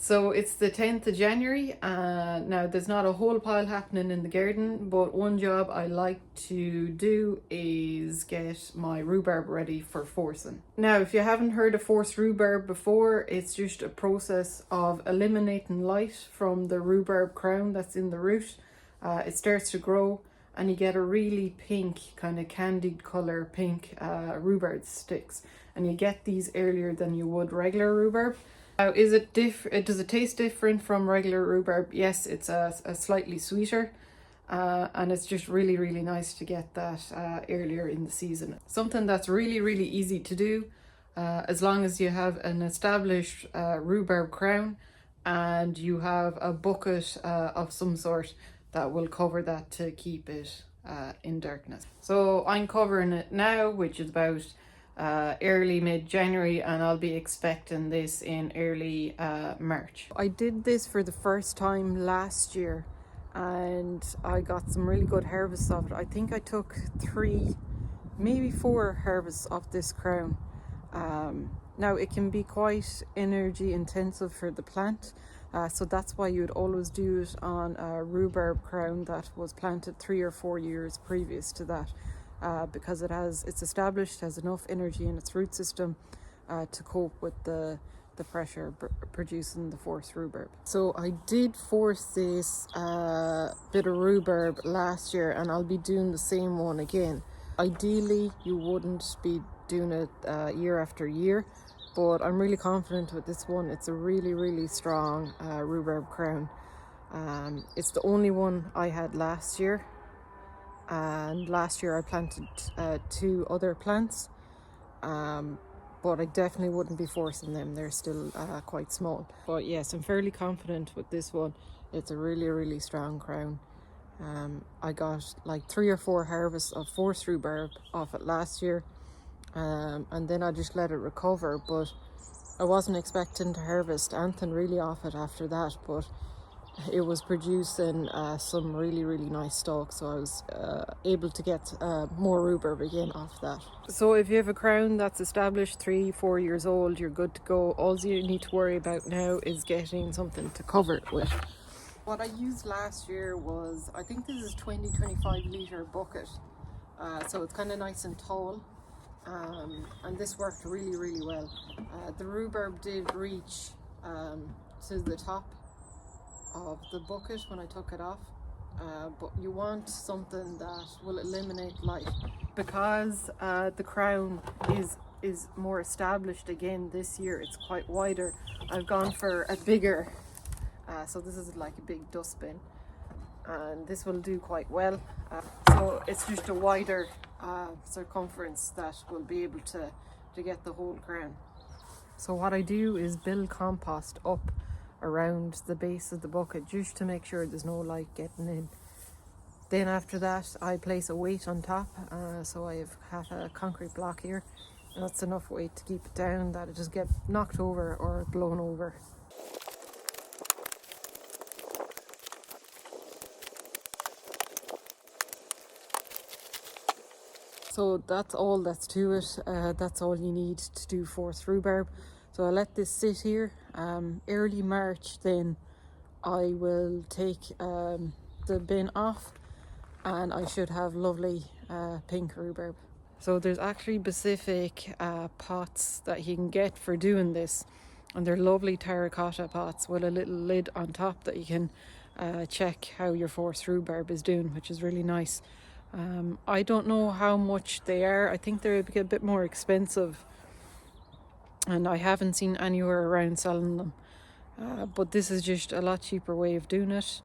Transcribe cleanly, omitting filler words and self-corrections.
So it's the 10th of January. Now there's not a whole pile happening in the garden, but one job I like to do is get my rhubarb ready for forcing. Now, if you haven't heard of forced rhubarb before, it's just a process of eliminating light from the rhubarb crown that's in the root. It starts to grow and you get a really pink, kind of candied colour pink rhubarb sticks. And you get these earlier than you would regular rhubarb. Now, is it does it taste different from regular rhubarb? Yes, it's a slightly sweeter, and it's just really, really nice to get that earlier in the season. Something that's really, really easy to do, as long as you have an established rhubarb crown and you have a bucket of some sort that will cover that to keep it in darkness. So I'm covering it now, which is about early mid-January, and I'll be expecting this in early March. I did this for the first time last year and I got some really good harvests of it. I think I took 3, maybe 4 harvests of this crown. Now it can be quite energy intensive for the plant, so that's why you'd always do it on a rhubarb crown that was planted 3 or 4 years previous to that. Because it's established, has enough energy in its root system to cope with the pressure producing the forced rhubarb. So I did force this bit of rhubarb last year and I'll be doing the same one again. Ideally you wouldn't be doing it year after year, but I'm really confident with this one. It's a really, really strong rhubarb crown. It's the only one I had last year. And last year I planted 2 other plants, but I definitely wouldn't be forcing them. They're still quite small. But yes, I'm fairly confident with this one. It's a really, really strong crown. I got like 3 or 4 harvests of forced rhubarb off it last year, and then I just let it recover, but I wasn't expecting to harvest anything really off it after that, but it was producing some really, really nice stalks, so I was able to get more rhubarb again off that. So if you have a crown that's established 3-4 years old, you're good to go. All you need to worry about now is getting something to cover it with. What I used last year was, I think this is 20-25 litre bucket, so it's kind of nice and tall, and this worked really, really well. The rhubarb did reach to the top of the bucket when I took it off, but you want something that will eliminate light, because the crown is more established again this year. It's quite wider. I've gone for a bigger, so this is like a big dustbin, and this will do quite well. So it's just a wider circumference that will be able to get the whole crown. So what I do is build compost up around the base of the bucket just to make sure there's no light getting in. Then after that I place a weight on top, so I have a concrete block here, and that's enough weight to keep it down, that it just get knocked over or blown over. So that's all that's to it. That's all you need to do forced rhubarb. So I'll let this sit here. Early March then I will take the bin off, and I should have lovely pink rhubarb. So there's actually specific pots that you can get for doing this, and they're lovely terracotta pots with a little lid on top that you can check how your forced rhubarb is doing, which is really nice. I don't know how much they are. I think they're a bit more expensive, and I haven't seen anywhere around selling them, but this is just a lot cheaper way of doing it.